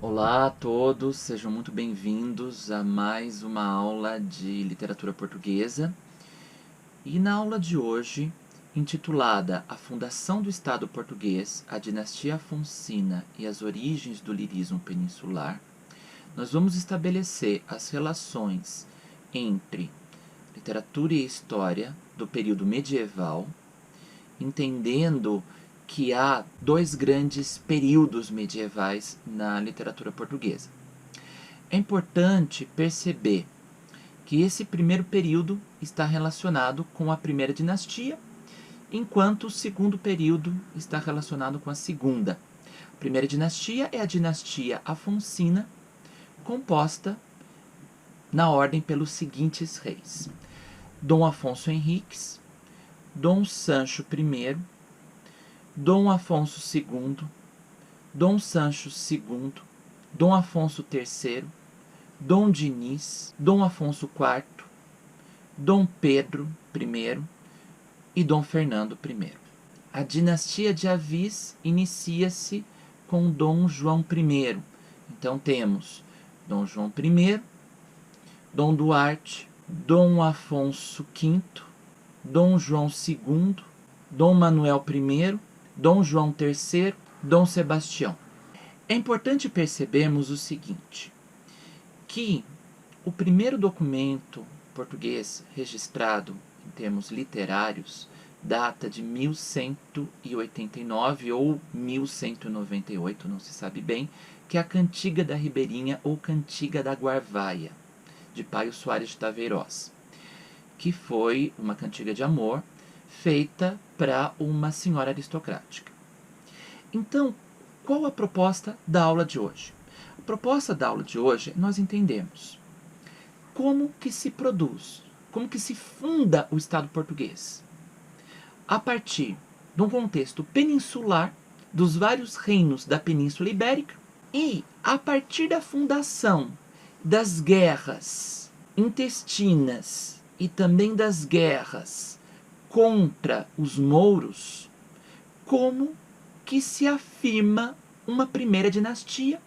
Olá a todos, sejam muito bem-vindos a mais uma aula de literatura portuguesa. E na aula de hoje, intitulada A Fundação do Estado Português, a Dinastia Afonsina e as Origens do Lirismo Peninsular, nós vamos estabelecer as relações entre literatura e história do período medieval, entendendo que há dois grandes períodos medievais na literatura portuguesa. É importante perceber que esse primeiro período está relacionado com a primeira dinastia, enquanto o segundo período está relacionado com a segunda. A primeira dinastia é a dinastia Afonsina, composta na ordem pelos seguintes reis: Dom Afonso Henriques, Dom Sancho I, Dom Afonso II, Dom Sancho II, Dom Afonso III, Dom Dinis, Dom Afonso IV, Dom Pedro I e Dom Fernando I. A dinastia de Avis inicia-se com Dom João I. Então temos Dom João I, Dom Duarte, Dom Afonso V, Dom João II, Dom Manuel I, Dom João III, Dom Sebastião. É importante percebermos o seguinte, que o primeiro documento português registrado em termos literários data de 1189 ou 1198, não se sabe bem, que é a Cantiga da Ribeirinha ou Cantiga da Guarvaia, de Paio Soares de Taveirós, que foi uma cantiga de amor feita para uma senhora aristocrática. Então, qual a proposta da aula de hoje? A proposta da aula de hoje é nós entendemos como que se produz, como que se funda o Estado português, a partir de um contexto peninsular dos vários reinos da Península Ibérica e a partir da fundação das guerras intestinas e também das guerras contra os mouros, como que se afirma uma primeira dinastia,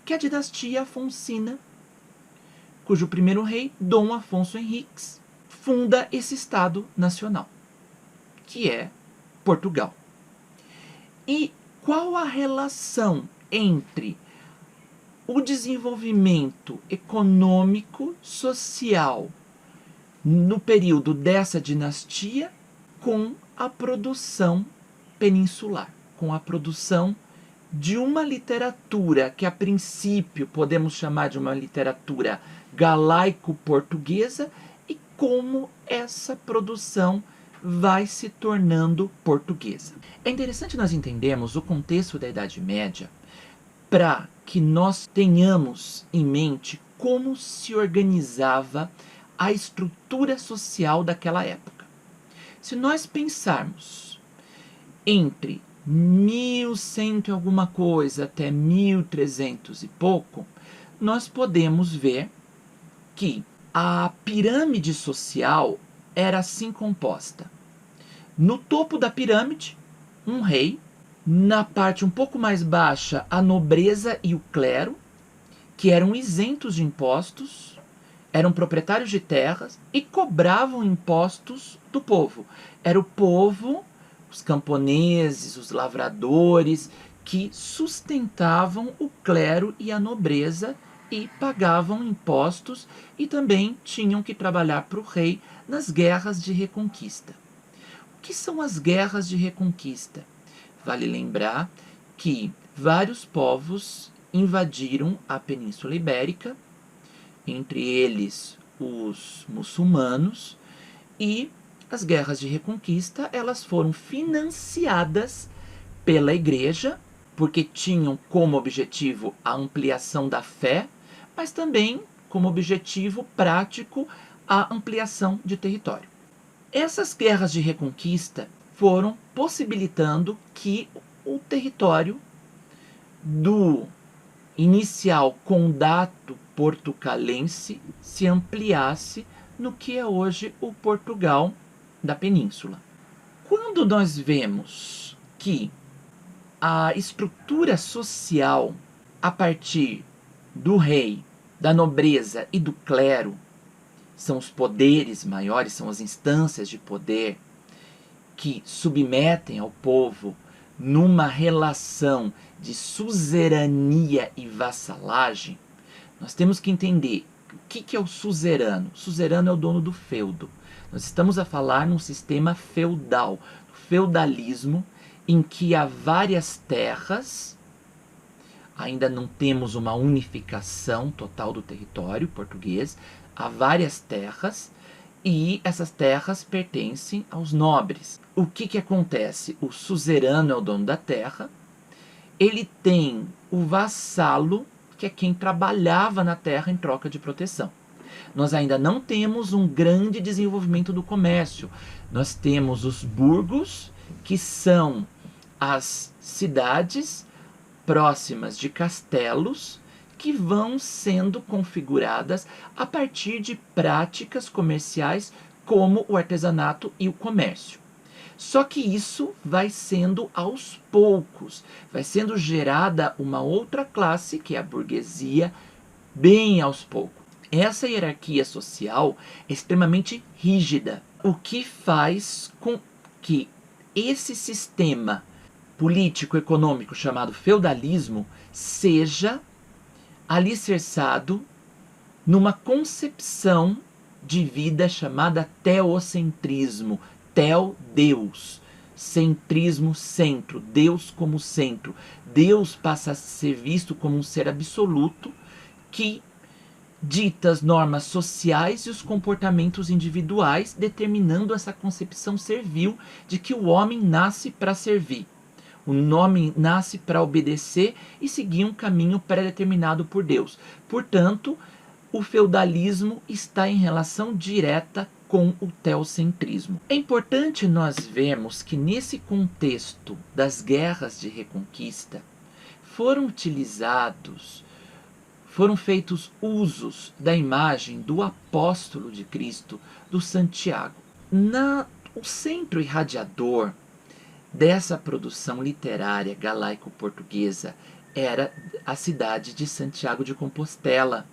que é a dinastia Afonsina, cujo primeiro rei, Dom Afonso Henriques, funda esse Estado nacional, que é Portugal. E qual a relação entre o desenvolvimento econômico, social, no período dessa dinastia, com a produção peninsular, com a produção de uma literatura que a princípio podemos chamar de uma literatura galaico-portuguesa e como essa produção vai se tornando portuguesa. É interessante nós entendermos o contexto da Idade Média para que nós tenhamos em mente como se organizava a estrutura social daquela época. Se nós pensarmos entre 1100 e alguma coisa até 1300 e pouco, nós podemos ver que a pirâmide social era assim composta. No topo da pirâmide, um rei, na parte um pouco mais baixa, a nobreza e o clero, que eram isentos de impostos, eram proprietários de terras e cobravam impostos do povo. Era o povo, os camponeses, os lavradores, que sustentavam o clero e a nobreza e pagavam impostos e também tinham que trabalhar para o rei nas guerras de reconquista. O que são as guerras de reconquista? Vale lembrar que vários povos invadiram a Península Ibérica, entre eles os muçulmanos, e as guerras de reconquista elas foram financiadas pela igreja, porque tinham como objetivo a ampliação da fé, mas também como objetivo prático a ampliação de território. Essas guerras de reconquista foram possibilitando que o território do inicial condado portucalense se ampliasse no que é hoje o Portugal da Península. Quando nós vemos que a estrutura social a partir do rei, da nobreza e do clero, são os poderes maiores, são as instâncias de poder que submetem ao povo numa relação de suzerania e vassalagem, nós temos que entender o que é o suzerano. O suzerano é o dono do feudo. Nós estamos a falar num sistema feudal, feudalismo, em que há várias terras. Ainda não temos uma unificação total do território português. Há várias terras e essas terras pertencem aos nobres. O que acontece? O suzerano é o dono da terra. Ele tem o vassalo, que é quem trabalhava na terra em troca de proteção. Nós ainda não temos um grande desenvolvimento do comércio. Nós temos os burgos, que são as cidades próximas de castelos, que vão sendo configuradas a partir de práticas comerciais como o artesanato e o comércio. Só que isso vai sendo aos poucos, vai sendo gerada uma outra classe, que é a burguesia, bem aos poucos. Essa hierarquia social é extremamente rígida, o que faz com que esse sistema político-econômico chamado feudalismo seja alicerçado numa concepção de vida chamada teocentrismo. Teo, Deus. Centrismo, centro. Deus como centro. Deus passa a ser visto como um ser absoluto que dita as normas sociais e os comportamentos individuais, determinando essa concepção servil de que o homem nasce para servir. O homem nasce para obedecer e seguir um caminho pré-determinado por Deus. Portanto, o feudalismo está em relação direta com o teocentrismo. É importante nós vermos que nesse contexto das guerras de reconquista foram feitos usos da imagem do apóstolo de Cristo, do Santiago. O centro irradiador dessa produção literária galaico-portuguesa era a cidade de Santiago de Compostela,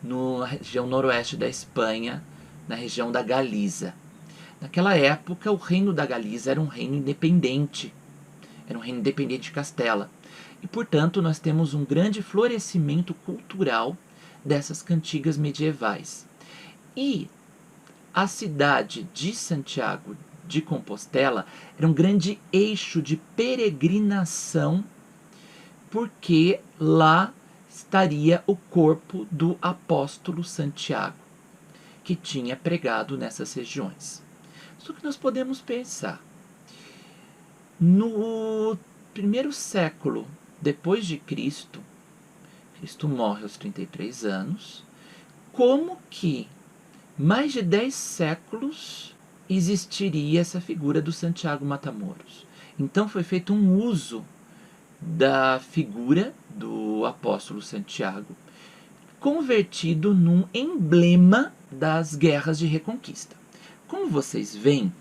na região noroeste da Espanha, na região da Galiza. Naquela época, o reino da Galiza era um reino independente, de Castela. E, portanto, nós temos um grande florescimento cultural dessas cantigas medievais. E a cidade de Santiago de Compostela era um grande eixo de peregrinação, porque lá estaria o corpo do apóstolo Santiago, que tinha pregado nessas regiões. Só que nós podemos pensar, no primeiro século depois de Cristo, Cristo morre aos 33 anos, como que mais de 10 séculos existiria essa figura do Santiago Matamoros? Então foi feito um uso da figura do apóstolo Santiago, convertido num emblema das guerras de reconquista. Como vocês veem,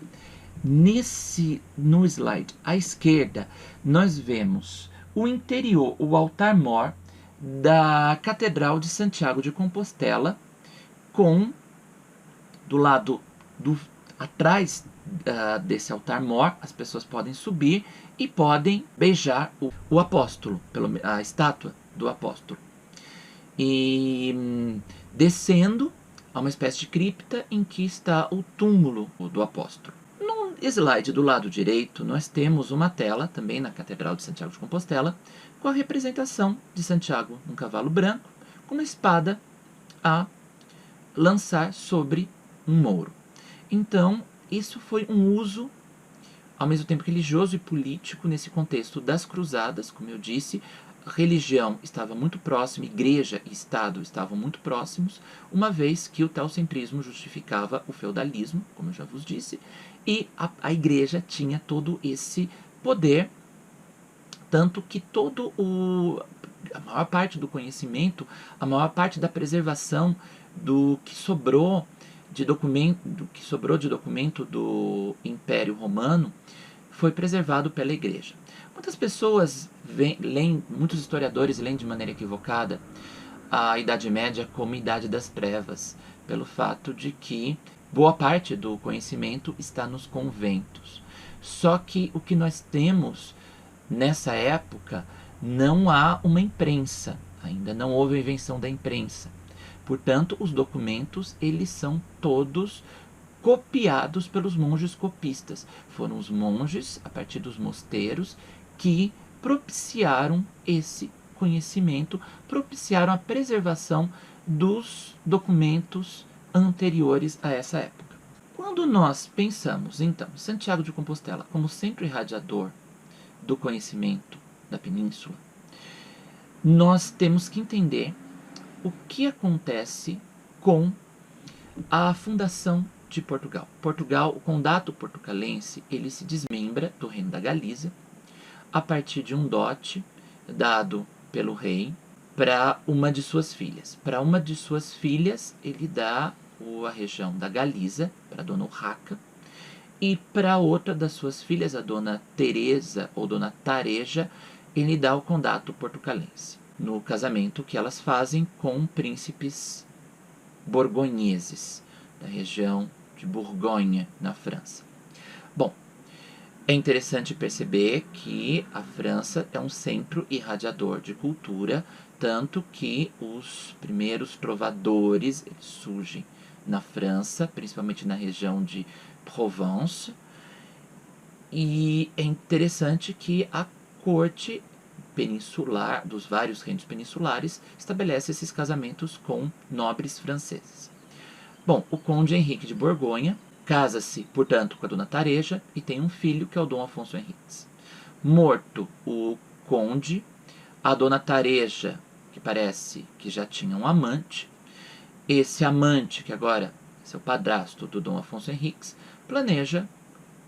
no slide à esquerda, nós vemos o interior, o altar-mor da Catedral de Santiago de Compostela, com do lado atrás desse altar-mor, as pessoas podem subir e podem beijar o apóstolo, a estátua do apóstolo. E descendo a uma espécie de cripta em que está o túmulo do apóstolo. No slide do lado direito, nós temos uma tela, também na Catedral de Santiago de Compostela, com a representação de Santiago num cavalo branco, com uma espada a lançar sobre um mouro. Então, isso foi um uso, ao mesmo tempo religioso e político, nesse contexto das cruzadas, como eu disse. A religião estava muito próxima, igreja e Estado estavam muito próximos, uma vez que o teocentrismo justificava o feudalismo, como eu já vos disse, e a igreja tinha todo esse poder, tanto que a maior parte do conhecimento, a maior parte da preservação do que sobrou de documento do Império Romano foi preservado pela igreja. Muitas pessoas leem, muitos historiadores leem de maneira equivocada a Idade Média como Idade das Trevas, pelo fato de que boa parte do conhecimento está nos conventos. Só que o que nós temos nessa época, não há uma imprensa, ainda não houve a invenção da imprensa. Portanto, os documentos eles são todos copiados pelos monges copistas. Foram os monges, a partir dos mosteiros, que propiciaram esse conhecimento, propiciaram a preservação dos documentos anteriores a essa época. Quando nós pensamos, então, Santiago de Compostela como centro irradiador do conhecimento da península, nós temos que entender o que acontece com a fundação de Portugal. Portugal, o condado portucalense, ele se desmembra do reino da Galiza a partir de um dote dado pelo rei para uma de suas filhas. Para uma de suas filhas, ele dá a região da Galiza, para Dona Urraca, e para outra das suas filhas, a Dona Teresa ou Dona Tareja, ele dá o condado portucalense, no casamento que elas fazem com príncipes borgonheses, da região de Borgonha, na França. Bom, é interessante perceber que a França é um centro irradiador de cultura, tanto que os primeiros trovadores eles surgem na França, principalmente na região de Provence, e é interessante que a corte peninsular, dos vários reinos peninsulares, estabelece esses casamentos com nobres franceses. Bom, o conde Henrique de Borgonha casa-se, portanto, com a Dona Tareja e tem um filho que é o Dom Afonso Henriques. Morto o conde, a Dona Tareja, que parece que já tinha um amante, esse amante, que agora é seu padrasto do Dom Afonso Henriques, planeja,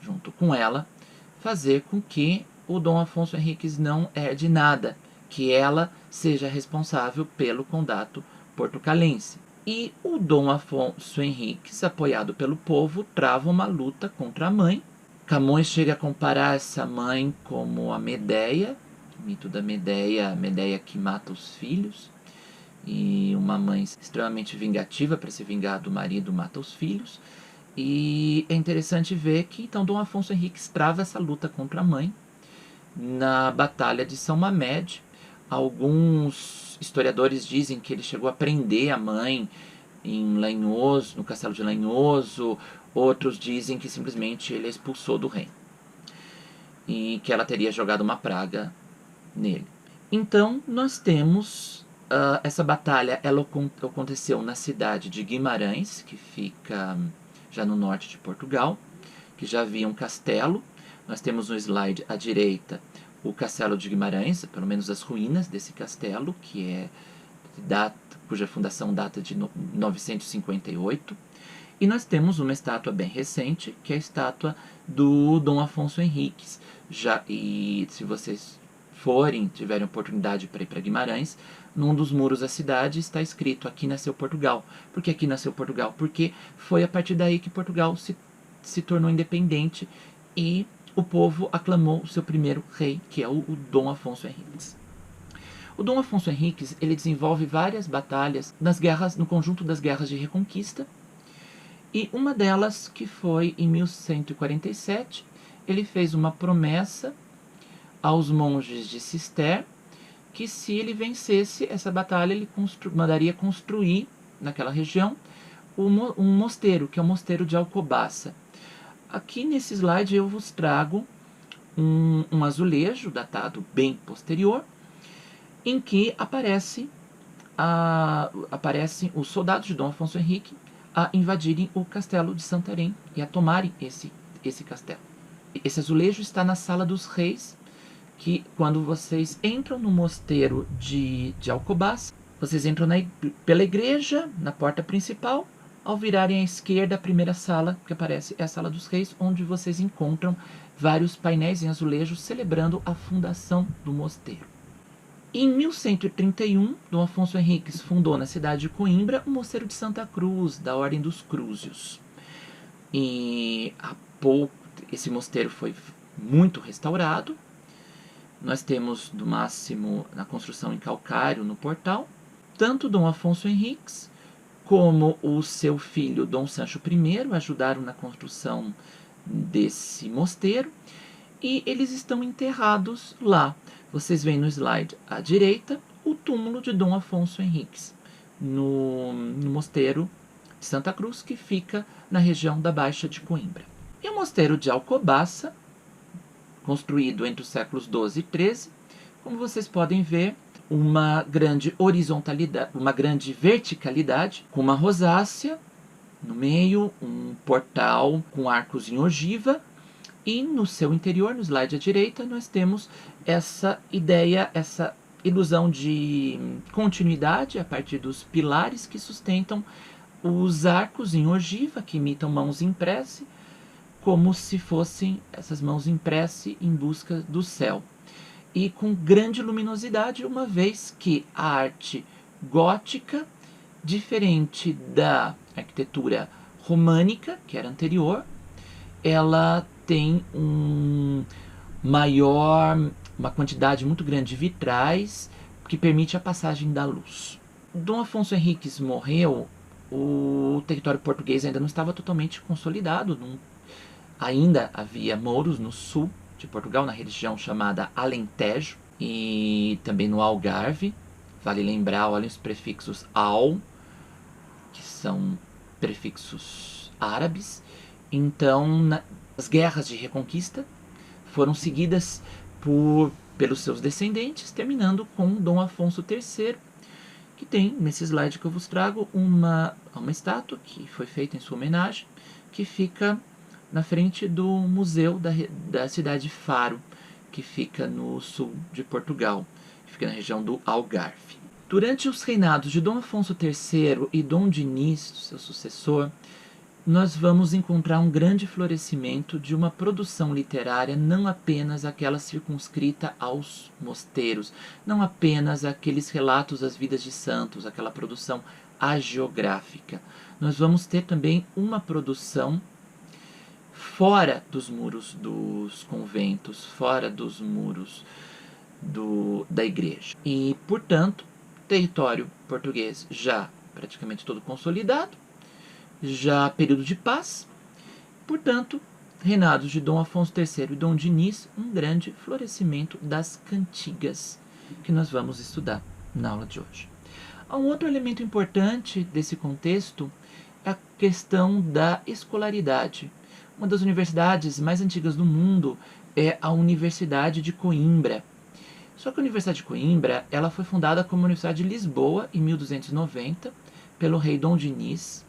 junto com ela, fazer com que o Dom Afonso Henriques não herde nada, que ela seja responsável pelo condado portucalense. E o Dom Afonso Henriques, apoiado pelo povo, trava uma luta contra a mãe. Camões chega a comparar essa mãe como a Medeia, o mito da Medeia, a Medeia que mata os filhos, e uma mãe extremamente vingativa, para se vingar do marido, mata os filhos. E é interessante ver que então Dom Afonso Henriques trava essa luta contra a mãe na Batalha de São Mamed. Alguns historiadores dizem que ele chegou a prender a mãe em Lanhoso, no castelo de Lanhoso. Outros dizem que simplesmente ele a expulsou do reino e que ela teria jogado uma praga nele. Então nós temos essa batalha, ela aconteceu na cidade de Guimarães, que fica já no norte de Portugal, que já havia um castelo. Nós temos no slide à direita o castelo de Guimarães, pelo menos as ruínas desse castelo, cuja fundação data de 958. E nós temos uma estátua bem recente, que é a estátua do Dom Afonso Henriques. E se vocês tiverem oportunidade para ir para Guimarães, num dos muros da cidade está escrito: aqui nasceu Portugal. Por que aqui nasceu Portugal? Porque foi a partir daí que Portugal se tornou independente e o povo aclamou o seu primeiro rei, que é o Dom Afonso Henriques. O Dom Afonso Henriques ele desenvolve várias batalhas no conjunto das guerras de Reconquista, e uma delas, que foi em 1147, ele fez uma promessa aos monges de Cister que se ele vencesse essa batalha, ele mandaria construir naquela região um mosteiro, que é o mosteiro de Alcobaça. Aqui nesse slide eu vos trago um azulejo datado bem posterior, em que aparecem os soldados de Dom Afonso Henrique a invadirem o castelo de Santarém e a tomarem esse castelo. Esse azulejo está na Sala dos Reis, que quando vocês entram no mosteiro de Alcobaça, vocês entram pela igreja, na porta principal. Ao virarem à esquerda, a primeira sala que aparece é a Sala dos Reis, onde vocês encontram vários painéis em azulejo celebrando a fundação do mosteiro. Em 1131, Dom Afonso Henriques fundou na cidade de Coimbra o mosteiro de Santa Cruz, da Ordem dos Crúzios. E esse mosteiro foi muito restaurado, nós temos, do máximo, na construção em calcário, no portal, tanto Dom Afonso Henriques como o seu filho Dom Sancho I ajudaram na construção desse mosteiro, e eles estão enterrados lá. Vocês veem no slide à direita o túmulo de Dom Afonso Henriques, no mosteiro de Santa Cruz, que fica na região da Baixa de Coimbra. E o mosteiro de Alcobaça, construído entre os séculos XII e XIII, como vocês podem ver, uma grande horizontalidade, uma grande verticalidade, com uma rosácea no meio, um portal com arcos em ogiva, e no seu interior, no slide à direita, nós temos essa ideia, essa ilusão de continuidade a partir dos pilares que sustentam os arcos em ogiva, que imitam mãos em prece, como se fossem essas mãos em prece em busca do céu. E com grande luminosidade, uma vez que a arte gótica, diferente da arquitetura românica, que era anterior, ela tem uma quantidade muito grande de vitrais que permite a passagem da luz. Dom Afonso Henriques morreu, o território português ainda não estava totalmente consolidado, ainda havia mouros no sul de Portugal, na região chamada Alentejo, e também no Algarve. Vale lembrar, olhem os prefixos al, que são prefixos árabes. Então, as guerras de reconquista foram seguidas pelos seus descendentes, terminando com Dom Afonso III, que tem, nesse slide que eu vos trago, uma estátua que foi feita em sua homenagem, que fica na frente do museu da cidade de Faro, que fica no sul de Portugal, que fica na região do Algarve. Durante os reinados de Dom Afonso III e Dom Dinis, seu sucessor, nós vamos encontrar um grande florescimento de uma produção literária, não apenas aquela circunscrita aos mosteiros, não apenas aqueles relatos das vidas de santos, aquela produção hagiográfica. Nós vamos ter também uma produção fora dos muros dos conventos, fora dos muros da igreja. E, portanto, território português já praticamente todo consolidado, já período de paz, portanto, reinados de Dom Afonso III e Dom Dinis, um grande florescimento das cantigas, que nós vamos estudar na aula de hoje. Um outro elemento importante desse contexto é a questão da escolaridade. Uma das universidades mais antigas do mundo é a Universidade de Coimbra. Só que a Universidade de Coimbra ela foi fundada como Universidade de Lisboa em 1290 pelo rei Dom Dinis.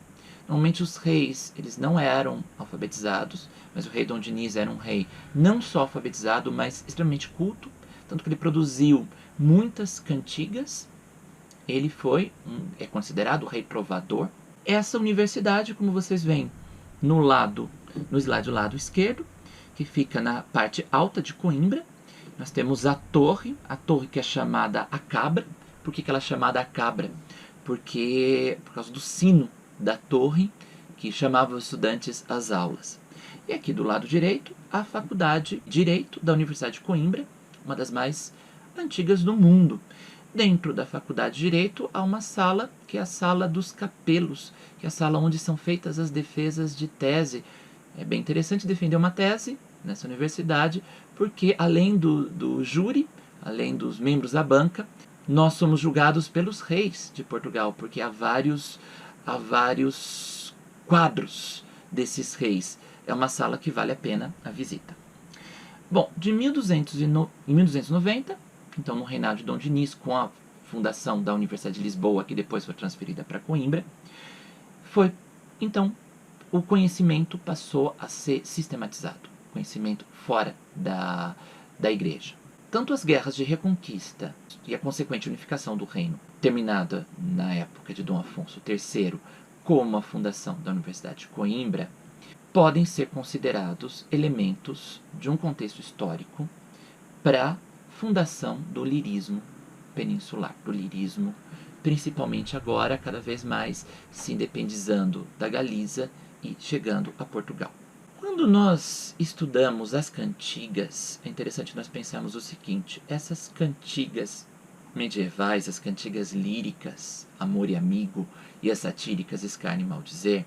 Normalmente os reis eles não eram alfabetizados, mas o rei Dom Dinis era um rei não só alfabetizado, mas extremamente culto, tanto que ele produziu muitas cantigas. Ele é considerado o rei trovador. Essa universidade, como vocês veem no slide do lado esquerdo, que fica na parte alta de Coimbra, nós temos a torre que é chamada a Cabra. Por que ela é chamada a Cabra? Por causa do sino da torre que chamava os estudantes às aulas. E aqui do lado direito, a Faculdade de Direito da Universidade de Coimbra, uma das mais antigas do mundo. Dentro da Faculdade de Direito há uma sala, que é a Sala dos Capelos, que é a sala onde são feitas as defesas de tese. É bem interessante defender uma tese nessa universidade, porque além do júri, além dos membros da banca, nós somos julgados pelos reis de Portugal, porque há vários quadros desses reis. É uma sala que vale a pena a visita. Bom, em 1290, então no reinado de Dom Dinis, com a fundação da Universidade de Lisboa, que depois foi transferida para Coimbra, então o conhecimento passou a ser sistematizado, conhecimento fora da igreja. Tanto as guerras de reconquista e a consequente unificação do reino, terminada na época de Dom Afonso III, como a fundação da Universidade de Coimbra, podem ser considerados elementos de um contexto histórico para a fundação do lirismo peninsular, do lirismo, principalmente agora, cada vez mais se independizando da Galiza e chegando a Portugal. Quando nós estudamos as cantigas, é interessante nós pensarmos o seguinte: essas cantigas medievais, as cantigas líricas, Amor e Amigo, e as satíricas, Escárnio e Maldizer,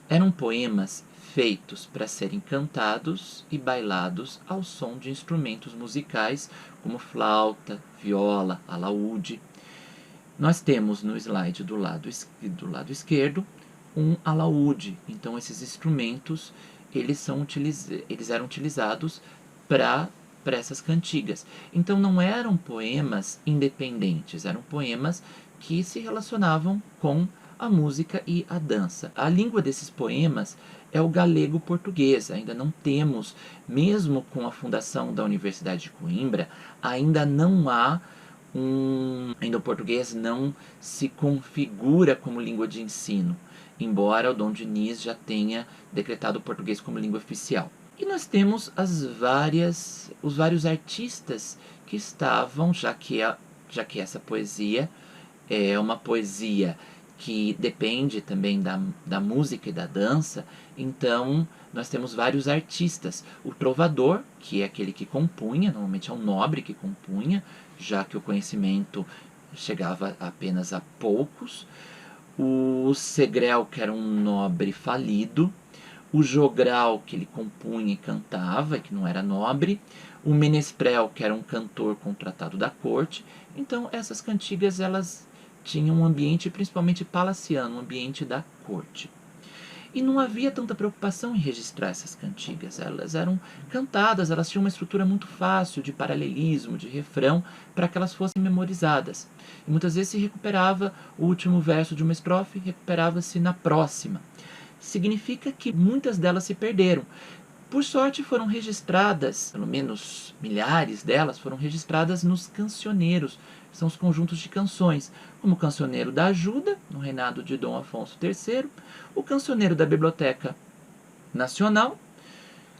eram poemas feitos para serem cantados e bailados ao som de instrumentos musicais como flauta, viola, alaúde. Nós temos no slide do lado esquerdo um alaúde. Então esses instrumentos eles eram utilizados para essas cantigas. Então não eram poemas independentes, eram poemas que se relacionavam com a música e a dança. A língua desses poemas é o galego-português. Ainda não temos, mesmo com a fundação da Universidade de Coimbra, ainda não há ainda o português não se configura como língua de ensino, embora o Dom Diniz já tenha decretado o português como língua oficial. E nós temos os vários artistas que estavam, já que essa poesia é uma poesia que depende também da música e da dança, então nós temos vários artistas. O trovador, que é aquele que compunha, normalmente é um nobre que compunha, já que o conhecimento chegava apenas a poucos. O segrel, que era um nobre falido. O jogral, que ele compunha e cantava, que não era nobre. O menestrel, que era um cantor contratado da corte. Então essas cantigas, elas tinham um ambiente principalmente palaciano, um ambiente da corte. E não havia tanta preocupação em registrar essas cantigas. Elas eram cantadas, elas tinham uma estrutura muito fácil de paralelismo, de refrão, para que elas fossem memorizadas. E muitas vezes se recuperava o último verso de uma estrofe, recuperava-se na próxima. Significa que muitas delas se perderam. Por sorte foram registradas, pelo menos milhares delas foram registradas nos cancioneiros, são os conjuntos de canções, como o Cancioneiro da Ajuda, no reinado de Dom Afonso III, o Cancioneiro da Biblioteca Nacional,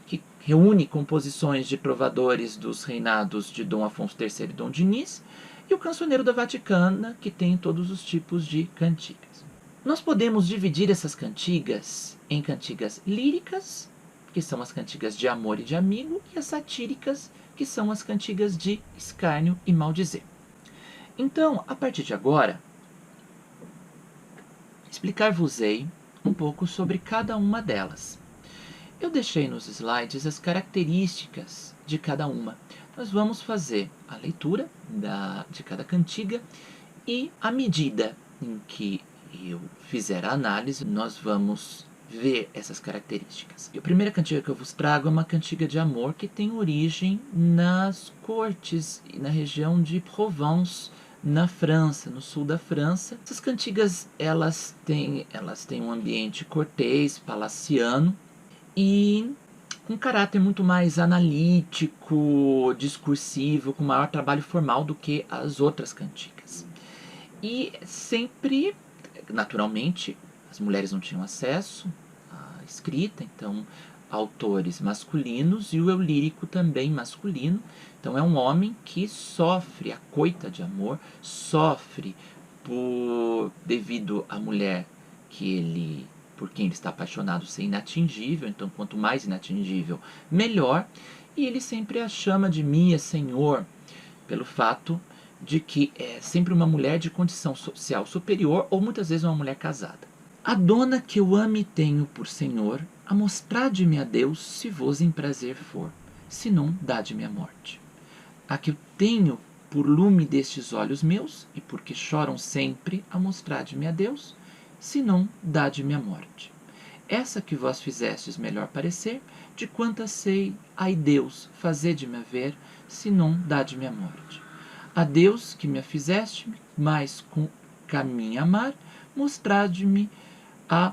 que reúne composições de trovadores dos reinados de Dom Afonso III e Dom Diniz, e o Cancioneiro da Vaticana, que tem todos os tipos de cantigas. Nós podemos dividir essas cantigas em cantigas líricas, que são as cantigas de amor e de amigo, e as satíricas, que são as cantigas de escárnio e maldizer. Então, a partir de agora, explicar-vos-ei um pouco sobre cada uma delas. Eu deixei nos slides as características de cada uma. Nós vamos fazer a leitura de cada cantiga e, à medida em que eu fizer a análise, nós vamos ver essas características. E a primeira cantiga que eu vos trago é uma cantiga de amor que tem origem nas cortes e na região de Provence, na França, no sul da França. Essas cantigas elas têm um ambiente cortês, palaciano e um caráter muito mais analítico, discursivo, com maior trabalho formal do que as outras cantigas. E sempre, naturalmente, as mulheres não tinham acesso à escrita, então autores masculinos e o eu lírico também masculino. Então é um homem que sofre a coita de amor, sofre devido à mulher por quem ele está apaixonado ser inatingível, então quanto mais inatingível, melhor, e ele sempre a chama de minha senhor, pelo fato de que é sempre uma mulher de condição social superior ou muitas vezes uma mulher casada. A dona que eu ame tenho por senhor, a mostrar-de-me a Deus, se vos em prazer for, se não, dá-de-me a morte. A que eu tenho por lume destes olhos meus, e porque choram sempre, a mostrar-de-me a Deus, se não, dá-de-me a morte. Essa que vós fizestes melhor parecer, de quantas sei, ai Deus, fazede-me a ver, se não, dá-de-me a morte. A Deus que me a fizeste, mais com caminho amar, mostrar-de-me a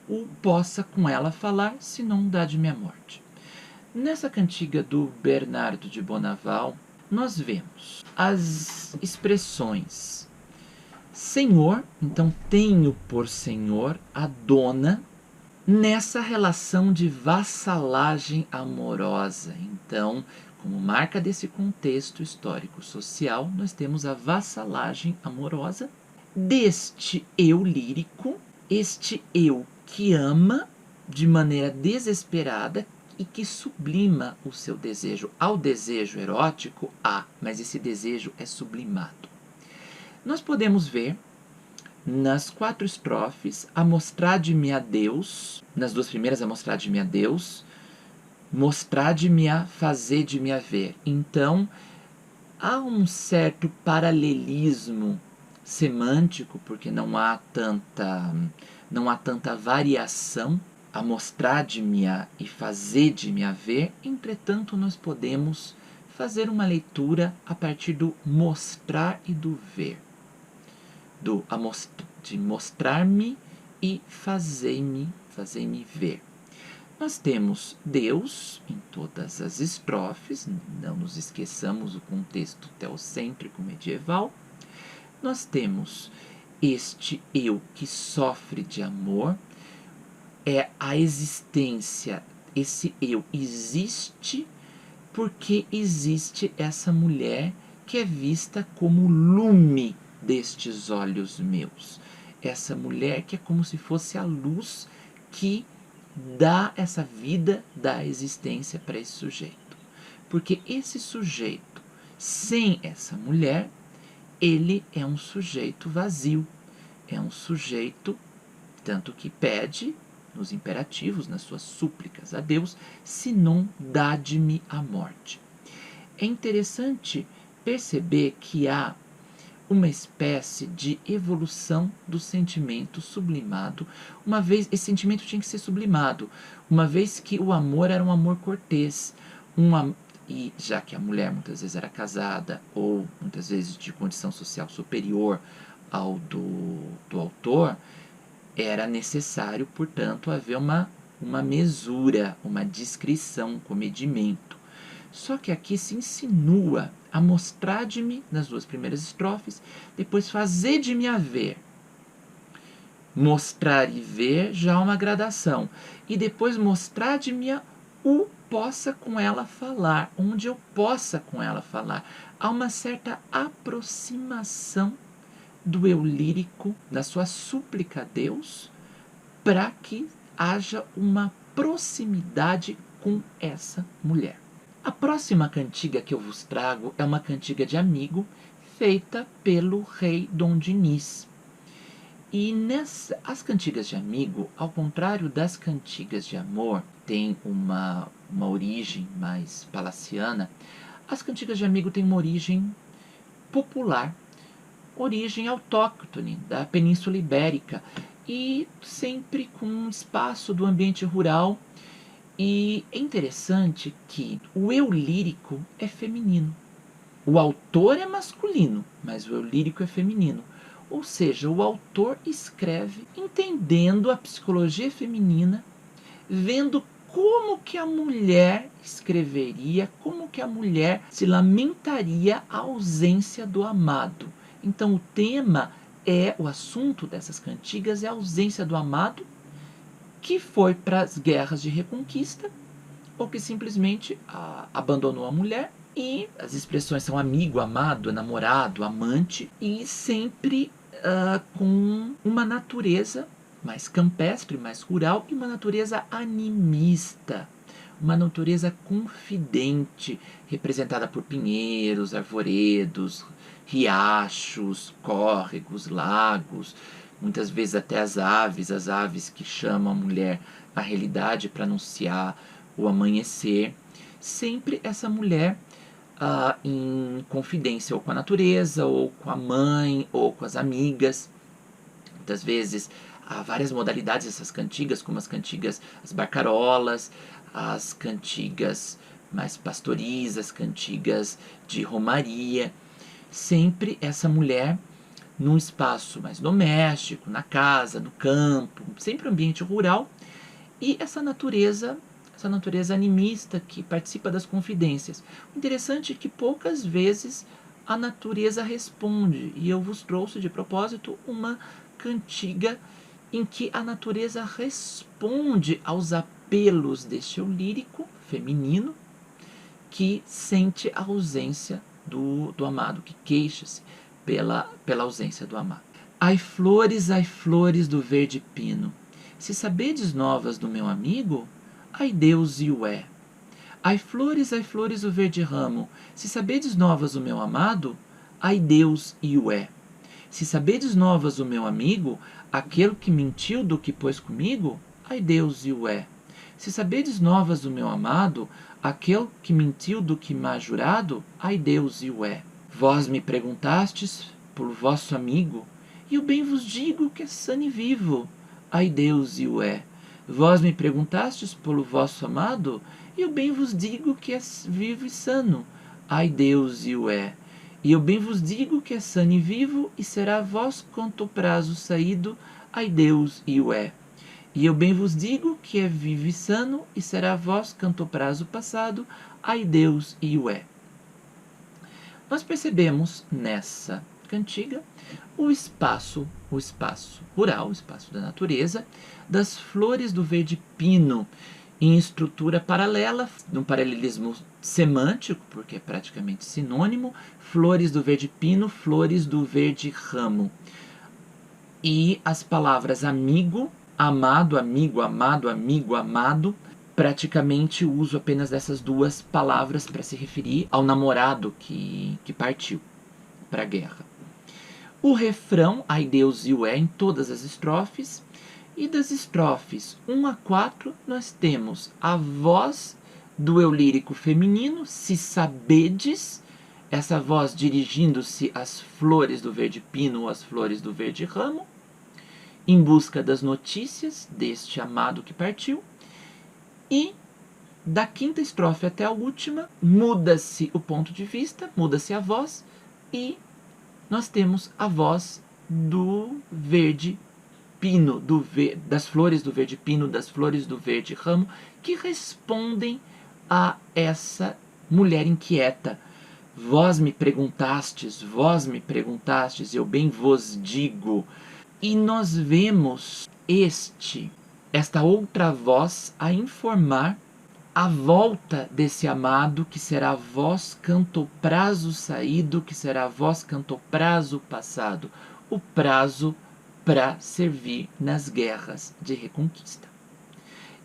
o possa com ela falar, se não dá-de-me a morte. Nessa cantiga do Bernardo de Bonaval, nós vemos as expressões senhor, então tenho por senhor a dona, nessa relação de vassalagem amorosa. Então, como marca desse contexto histórico-social, nós temos a vassalagem amorosa deste eu lírico, este eu que ama, de maneira desesperada e que sublima o seu desejo. Ao desejo erótico, mas esse desejo é sublimado. Nós podemos ver nas 4 estrofes a mostrar-de-me a Deus, nas 2 primeiras a mostrar-de-me a Deus, mostrar-de-me a fazer-de-me a ver. Então, há um certo paralelismo semântico, porque não há tanta variação a mostrar-de-me a e fazer-de-me a ver. Entretanto, nós podemos fazer uma leitura a partir do mostrar e do ver, de mostrar-me e fazer-me ver. Nós temos Deus em todas as estrofes, não nos esqueçamos o contexto teocêntrico medieval. Nós temos este eu que sofre de amor, é a existência, esse eu existe porque existe essa mulher que é vista como lume destes olhos meus. Essa mulher que é como se fosse a luz que dá essa vida, dá a existência para esse sujeito. Porque esse sujeito, sem essa mulher, ele é um sujeito vazio. É um sujeito, tanto que pede, nos imperativos, nas suas súplicas a Deus, senão dá-de-me a morte. É interessante perceber que há uma espécie de evolução do sentimento sublimado. Uma vez, esse sentimento tinha que ser sublimado, uma vez que o amor era um amor cortês, e já que a mulher muitas vezes era casada, ou muitas vezes de condição social superior ao do autor, era necessário, portanto, haver uma mesura, uma discrição, um comedimento. Só que aqui se insinua a mostrar-de-me, nas 2 primeiras estrofes, depois fazer-de-me a ver. Mostrar e ver já é uma gradação. E depois mostrar-de-me a o possa com ela falar, onde eu possa com ela falar. Há uma certa aproximação do eu lírico, da sua súplica a Deus, para que haja uma proximidade com essa mulher. A próxima cantiga que eu vos trago é uma cantiga de amigo, feita pelo rei Dom Dinis. E as cantigas de amigo, ao contrário das cantigas de amor, tem uma origem mais palaciana. As cantigas de amigo têm uma origem popular, origem autóctone da Península Ibérica e sempre com um espaço do ambiente rural. E é interessante que o eu lírico é feminino. O autor é masculino, mas o eu lírico é feminino. Ou seja, o autor escreve entendendo a psicologia feminina, vendo como que a mulher escreveria, como que a mulher se lamentaria a ausência do amado. Então o tema o assunto dessas cantigas é a ausência do amado, que foi para as guerras de reconquista, ou que simplesmente abandonou a mulher. E as expressões são amigo, amado, namorado, amante, e sempre com uma natureza mais campestre, mais rural, e uma natureza animista, uma natureza confidente, representada por pinheiros, arvoredos, riachos, córregos, lagos, muitas vezes até as aves que chamam a mulher à realidade para anunciar o amanhecer. Sempre essa mulher em confidência ou com a natureza, ou com a mãe, ou com as amigas. Muitas vezes há várias modalidades dessas cantigas, como as cantigas, as barcarolas, as cantigas mais pastoris, as cantigas de romaria. Sempre essa mulher num espaço mais doméstico, na casa, no campo, sempre ambiente rural, e essa natureza animista que participa das confidências. O interessante é que poucas vezes a natureza responde, e eu vos trouxe de propósito uma cantiga em que a natureza responde aos apelos deste eu lírico feminino que sente a ausência do amado, que queixa-se pela ausência do amado. Ai flores do verde pino, Se sabedes novas do meu amigo, ai Deus e o é. Ai flores, o verde ramo. Se sabedes novas o meu amado, ai Deus e o é. Se sabedes novas o meu amigo, aquele que mentiu do que pôs comigo, ai Deus e o é. Se sabedes novas o meu amado, aquele que mentiu do que m'ha jurado, ai Deus e o é. Vós me perguntastes por vosso amigo, e eu bem vos digo que é sano e vivo, ai Deus e o é. Vós me perguntastes pelo vosso amado, e eu bem vos digo que é vivo e sano, ai Deus e o é. E eu bem vos digo que é sano e vivo, e será vós quanto prazo saído, ai Deus e o é. E eu bem vos digo que é vivo e sano, e será vós quanto prazo passado, ai Deus e o é. Nós percebemos nessa cantiga o espaço rural, o espaço da natureza, das flores do verde pino, em estrutura paralela, num paralelismo semântico, porque é praticamente sinônimo, flores do verde pino, flores do verde ramo. E as palavras amigo, amado, amigo, amado, amigo, amado, praticamente uso apenas dessas duas palavras para se referir ao namorado que partiu para a guerra. O refrão, ai Deus e o é, em todas as estrofes. E das estrofes 1 a 4, nós temos a voz do eu lírico feminino, se sabedes, essa voz dirigindo-se às flores do verde pino ou às flores do verde ramo, em busca das notícias deste amado que partiu. E da quinta estrofe até a última, muda-se o ponto de vista, muda-se a voz, e nós temos a voz do verde pino, das flores do verde pino, das flores do verde ramo, que respondem a essa mulher inquieta. Vós me perguntastes, eu bem vos digo. E nós vemos esta outra voz a informar a volta desse amado, que será vós canto prazo saído, que será vós canto prazo passado, o prazo para servir nas guerras de reconquista.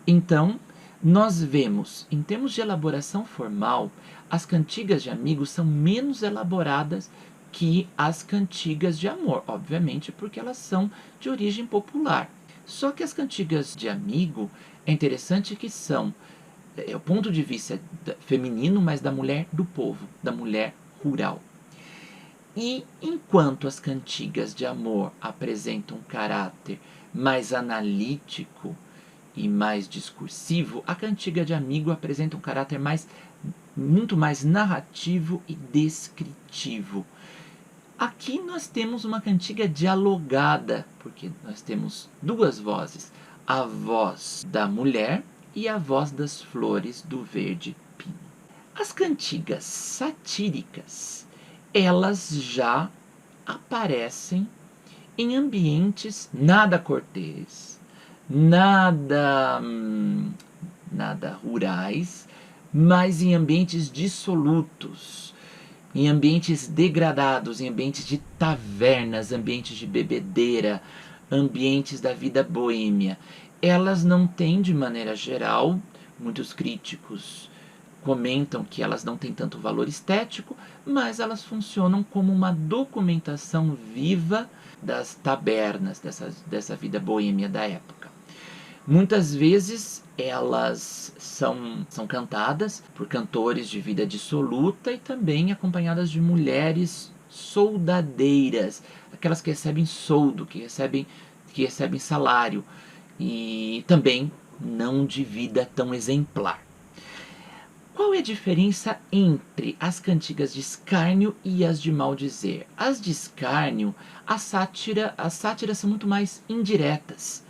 Então, nós vemos, em termos de elaboração formal, as cantigas de amigos são menos elaboradas que as cantigas de amor, obviamente, porque elas são de origem popular. Só que as cantigas de amigo, é interessante que são o ponto de vista feminino, mas da mulher do povo, da mulher rural. E enquanto as cantigas de amor apresentam um caráter mais analítico e mais discursivo, a cantiga de amigo apresenta um caráter muito mais narrativo e descritivo. Aqui nós temos uma cantiga dialogada, porque nós temos duas vozes, a voz da mulher e a voz das flores do verde pino. As cantigas satíricas, elas já aparecem em ambientes nada cortês, nada rurais, mas em ambientes dissolutos, em ambientes degradados, em ambientes de tavernas, ambientes de bebedeira, ambientes da vida boêmia. Elas não têm, de maneira geral, muitos críticos comentam que elas não têm tanto valor estético, mas elas funcionam como uma documentação viva das tabernas, dessa vida boêmia da época. Muitas vezes elas são cantadas por cantores de vida dissoluta e também acompanhadas de mulheres soldadeiras, aquelas que recebem soldo, que recebem salário, e também não de vida tão exemplar. Qual é a diferença entre as cantigas de escárnio e as de maldizer? As de escárnio, as sátiras são muito mais indiretas,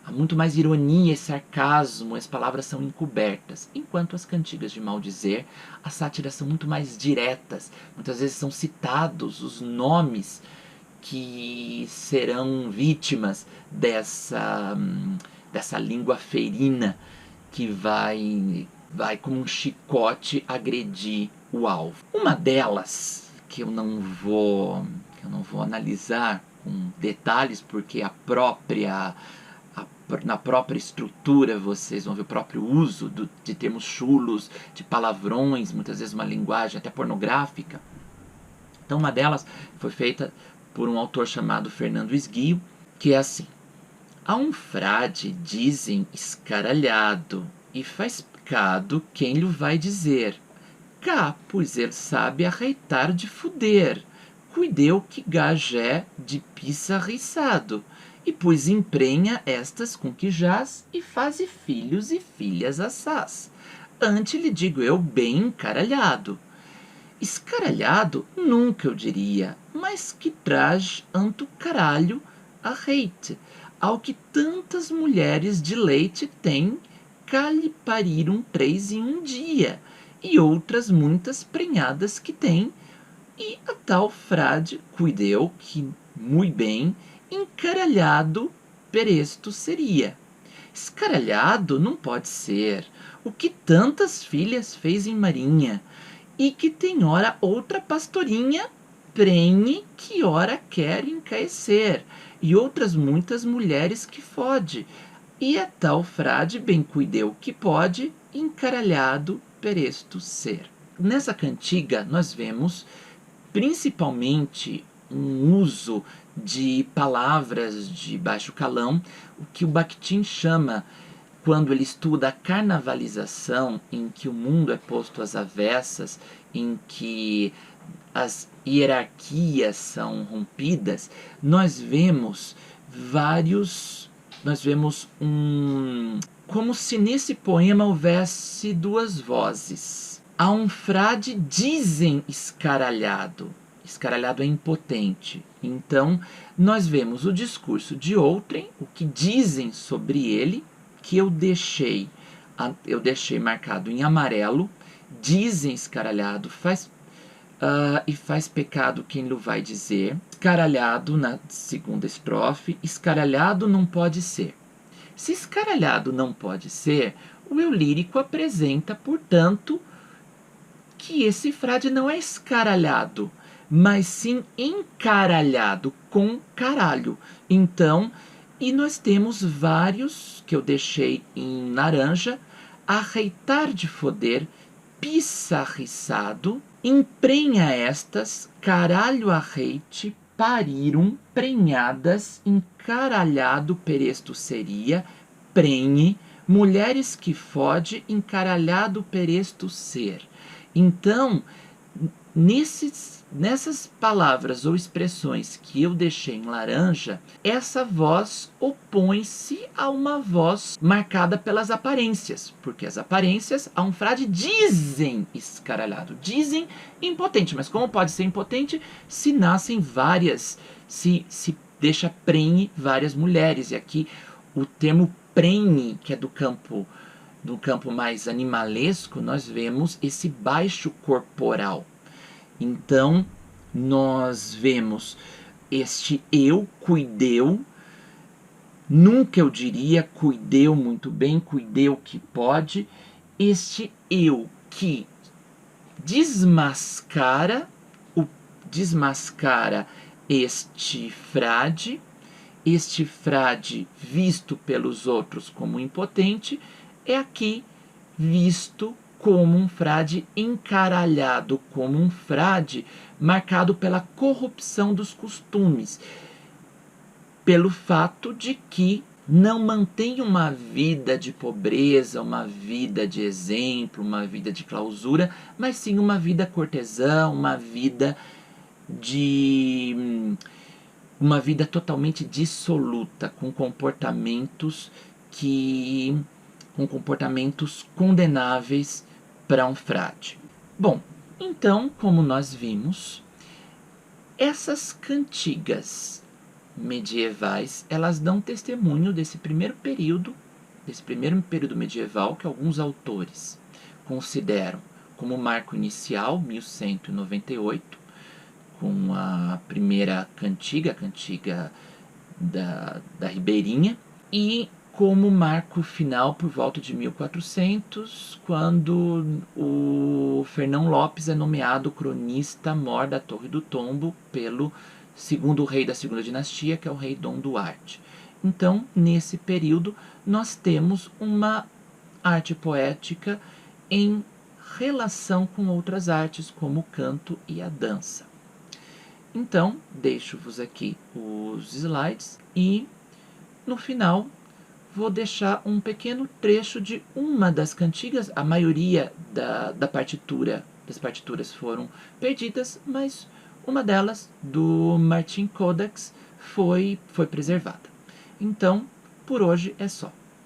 há muito mais ironia e sarcasmo, as palavras são encobertas, enquanto as cantigas de maldizer, as sátiras são muito mais diretas, muitas vezes são citados os nomes que serão vítimas dessa língua ferina que vai como um chicote agredir o alvo. Uma delas, que eu não vou analisar com detalhes, porque a na própria estrutura vocês vão ver o próprio uso de termos chulos, de palavrões, muitas vezes uma linguagem até pornográfica. Então uma delas foi feita por um autor chamado Fernando Esguio, que é assim: a um frade dizem escaralhado, e faz pecado quem lhe vai dizer. Cá, pois ele sabe arreitar de fuder, cuideu que gajé de pisa riçado, e pois emprenha estas com que jaz, e faze filhos e filhas assaz. Ante lhe digo eu bem encaralhado. Escaralhado nunca eu diria, mas que traz anto caralho a reite, ao que tantas mulheres de leite têm, cá lhe pariram 3 em um dia, e outras muitas prenhadas que tem, e a tal frade cuideu que, muito bem, encaralhado peresto seria. Escaralhado não pode ser, o que tantas filhas fez em marinha, e que tem ora outra pastorinha prenhe que ora quer encaecer, e outras muitas mulheres que fode, e a tal frade bem cuideu que pode encaralhado peresto ser. Nessa cantiga nós vemos principalmente um uso de palavras de baixo calão, o que o Bakhtin chama, quando ele estuda a carnavalização, em que o mundo é posto às avessas, em que as hierarquias são rompidas, nós vemos como se nesse poema houvesse 2 vozes. A um frade dizem escaralhado. Escaralhado é impotente. Então, nós vemos o discurso de outrem, o que dizem sobre ele, que eu deixei marcado em amarelo. Dizem escaralhado, e faz pecado quem lhe vai dizer. Escaralhado na segunda estrofe. Escaralhado não pode ser. Se escaralhado não pode ser, o eu lírico apresenta, portanto, que esse frade não é escaralhado, mas sim encaralhado, com caralho. Então, e nós temos vários, que eu deixei em laranja: arreitar de foder, pissarriçado, emprenha estas, caralho arreite, pariram, prenhadas, encaralhado peresto seria, prenhe, mulheres que fode, encaralhado peresto ser. Então, nessas palavras ou expressões que eu deixei em laranja, essa voz opõe-se a uma voz marcada pelas aparências, porque as aparências, a um frade dizem escaralhado, dizem impotente, mas como pode ser impotente se nascem várias, se deixa prenhe várias mulheres? E aqui o termo prenhe, que é do campo mais animalesco, nós vemos esse baixo corporal. Então, nós vemos este eu, cuideu, nunca eu diria, cuideu muito bem, cuideu que pode, este eu que desmascara este frade visto pelos outros como impotente, é aqui visto como um frade encaralhado, como um frade marcado pela corrupção dos costumes, pelo fato de que não mantém uma vida de pobreza, uma vida de exemplo, uma vida de clausura, mas sim uma vida cortesã, uma vida totalmente dissoluta, com comportamentos condenáveis para um frade. Bom, então, como nós vimos, essas cantigas medievais, elas dão testemunho desse primeiro período medieval, que alguns autores consideram como marco inicial, 1198, com a primeira cantiga, a cantiga da Ribeirinha, e como marco final por volta de 1400, quando o Fernão Lopes é nomeado cronista-mor da Torre do Tombo pelo segundo rei da segunda dinastia, que é o rei Dom Duarte. Então, nesse período, nós temos uma arte poética em relação com outras artes, como o canto e a dança. Então, deixo-vos aqui os slides e, no final, vou deixar um pequeno trecho de uma das cantigas. A maioria das partituras foram perdidas, mas uma delas, do Martin Codax, foi preservada. Então, por hoje é só.